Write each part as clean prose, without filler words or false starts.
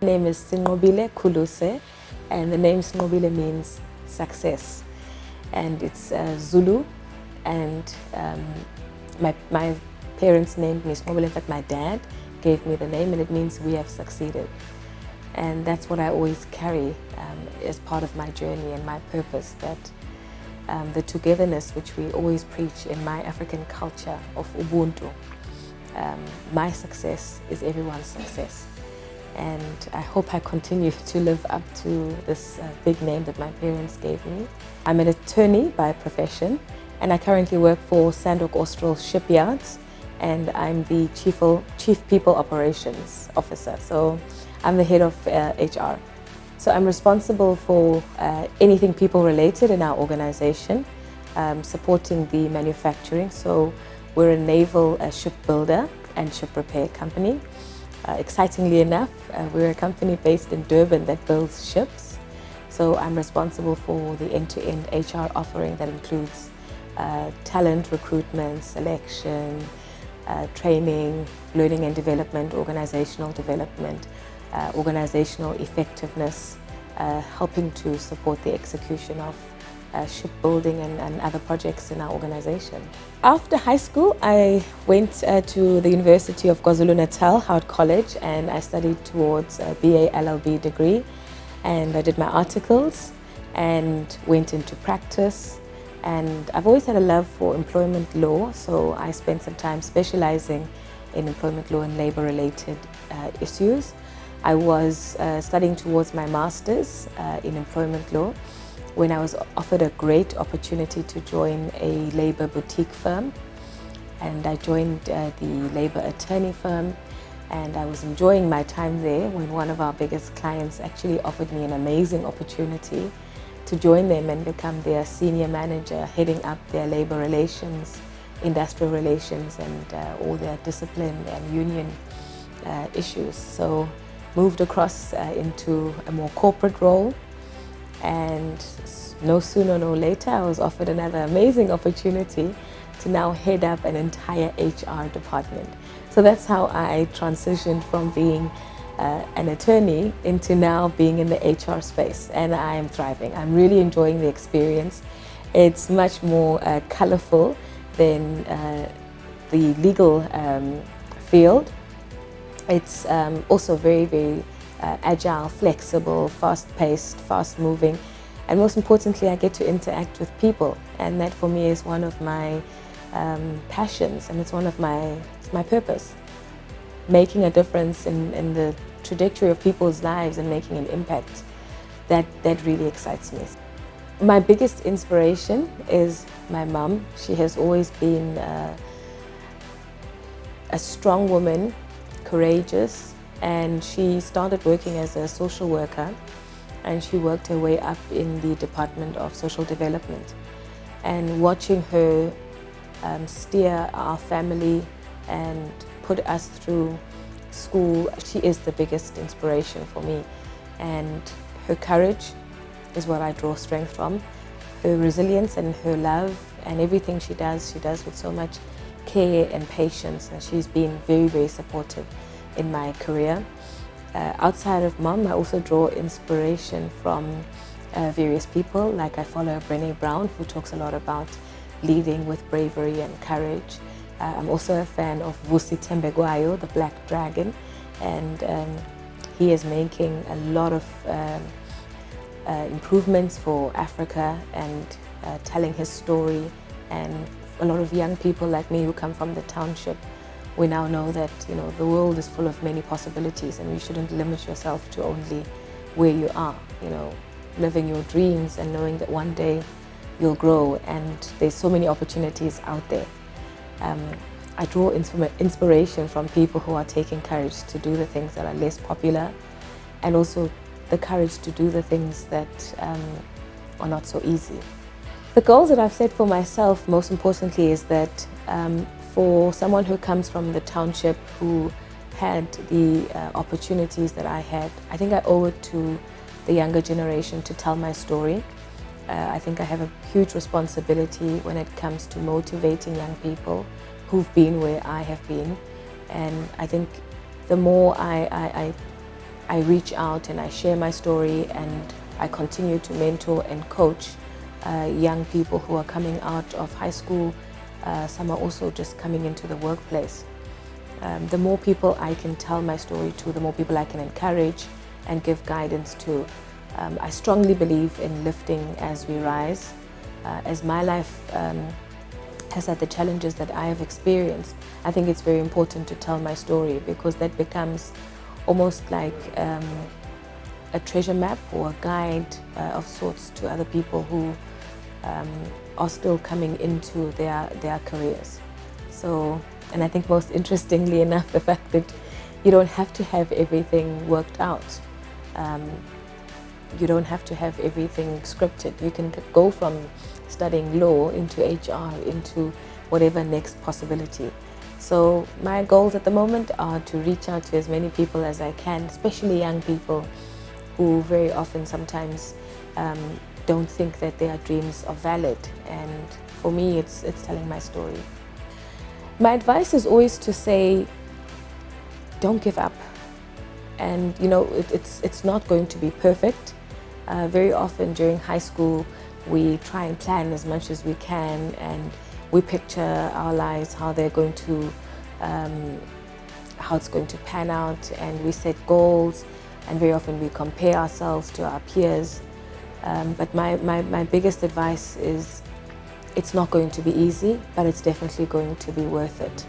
name is Sinqobile Khuluse, and the name Sinqobile means success. And it's Zulu, and my parents named me Sinqobile. In fact, my dad gave me the name, and it means we have succeeded. And that's what I always carry as part of my journey and my purpose, that the togetherness which we always preach in my African culture of Ubuntu. My success is everyone's success. And I hope I continue to live up to this big name that my parents gave me. I'm an attorney by profession, and I currently work for Sandock Austral shipyards, and I'm the Chief People Operations Officer. So I'm the head of HR. So I'm responsible for anything people related in our organization, supporting the manufacturing. So we're a naval shipbuilder and ship repair company. Excitingly enough, we're a company based in Durban that builds ships. So I'm responsible for the end-to-end HR offering that includes talent recruitment, selection, training, learning and development, organizational development, organizational effectiveness, helping to support the execution of shipbuilding and other projects in our organization. After high school, I went to the University of KwaZulu-Natal, Howard College, and I studied towards a BA LLB degree. And I did my articles and went into practice. And I've always had a love for employment law, so I spent some time specializing in employment law and labor-related issues. I was studying towards my master's in employment law when I was offered a great opportunity to join a labor boutique firm. And I joined the labor attorney firm, and I was enjoying my time there when one of our biggest clients actually offered me an amazing opportunity to join them and become their senior manager, heading up their labor relations, industrial relations, and all their discipline and union issues. So moved across into a more corporate role, and no sooner nor later I was offered another amazing opportunity to now head up an entire HR department. So that's how I transitioned from being an attorney into now being in the HR space, and I am thriving. I'm really enjoying the experience. It's much more colorful than the legal field. It's also very, very agile, flexible, fast-paced, fast-moving, and most importantly, I get to interact with people, and that for me is one of my passions, and it's one of my purpose. Making a difference in the trajectory of people's lives and making an impact, that really excites me. My biggest inspiration is my mom. She has always been a strong woman, courageous, and she started working as a social worker, and she worked her way up in the Department of Social Development. And watching her steer our family and put us through school, she is the biggest inspiration for me. And her courage is what I draw strength from. Her resilience and her love, and everything she does with so much care and patience, and she's been very, very supportive in my career. Outside of Mom, I also draw inspiration from various people. Like I follow Brené Brown, who talks a lot about leading with bravery and courage. I'm also a fan of Vusi Tembegwayo, the Black Dragon, and he is making a lot of improvements for Africa and telling his story. And a lot of young people like me who come from the township, we now know that the world is full of many possibilities, and you shouldn't limit yourself to only where you are. Living your dreams and knowing that one day you'll grow, and there's so many opportunities out there. I draw inspiration from people who are taking courage to do the things that are less popular, and also the courage to do the things that are not so easy. The goals that I've set for myself, most importantly, is that for someone who comes from the township, who had the opportunities that I had, I think I owe it to the younger generation to tell my story. I think I have a huge responsibility when it comes to motivating young people who've been where I have been. And I think the more I I reach out and I share my story, and I continue to mentor and coach young people who are coming out of high school. Some are also just coming into the workplace. The more people I can tell my story to, the more people I can encourage and give guidance to. I strongly believe in lifting as we rise. As my life has had the challenges that I have experienced, I think it's very important to tell my story, because that becomes almost like a treasure map or a guide of sorts to other people who are still coming into their careers. So, and I think most interestingly enough, the fact that you don't have to have everything worked out. You don't have to have everything scripted. You can go from studying law into HR, into whatever next possibility. So my goals at the moment are to reach out to as many people as I can, especially young people who very often sometimes don't think that their dreams are valid. And for me, it's telling my story. My advice is always to say, don't give up. And you know, it's not going to be perfect. Very often during high school, we try and plan as much as we can, and we picture our lives, how they're going to, how it's going to pan out, and we set goals, and very often we compare ourselves to our peers. But my biggest advice is, it's not going to be easy, but it's definitely going to be worth it.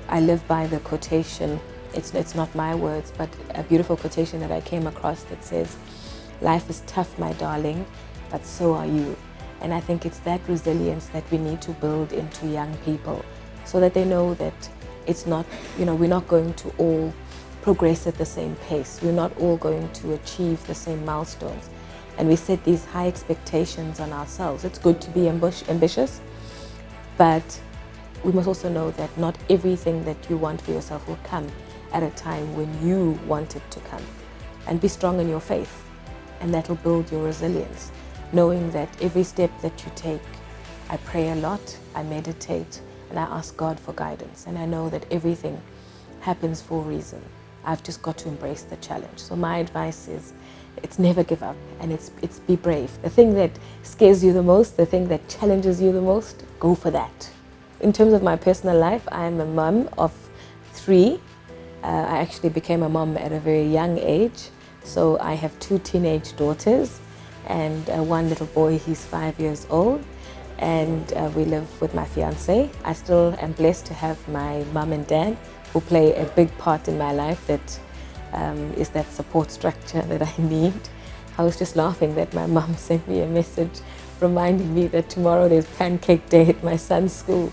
I live by the quotation, it's not my words, but a beautiful quotation that I came across that says, "Life is tough, my darling, but so are you." And I think it's that resilience that we need to build into young people, so that they know that it's not, you know, we're not going to all progress at the same pace. We're not all going to achieve the same milestones. And we set these high expectations on ourselves. It's good to be ambitious, but we must also know that not everything that you want for yourself will come at a time when you want it to come. And be strong in your faith, and that will build your resilience, knowing that every step that you take, I pray a lot, I meditate, and I ask God for guidance. And I know that everything happens for a reason. I've just got to embrace the challenge. So my advice is, it's never give up, and it's be brave. The thing that scares you the most, the thing that challenges you the most, go for that. In terms of my personal life, I'm a mum of 3. I actually became a mum at a very young age. So I have 2 teenage daughters and one little boy, he's 5 years old. And we live with my fiance. I still am blessed to have my mum and dad who play a big part in my life, that is that support structure that I need. I was just laughing that my mum sent me a message reminding me that tomorrow there's pancake day at my son's school,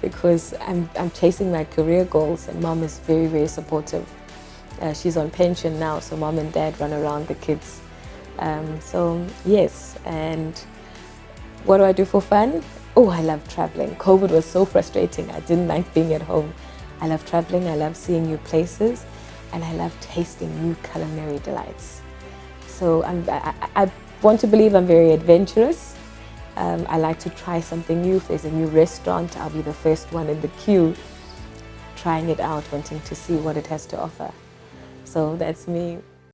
because I'm chasing my career goals, and mum is very, very supportive. She's on pension now, so mom and dad run around the kids. So yes, and what do I do for fun? Oh, I love traveling. COVID was so frustrating. I didn't like being at home. I love traveling, I love seeing new places, and I love tasting new culinary delights. So I want to believe I'm very adventurous. I like to try something new. If there's a new restaurant, I'll be the first one in the queue, trying it out, wanting to see what it has to offer. So that's me.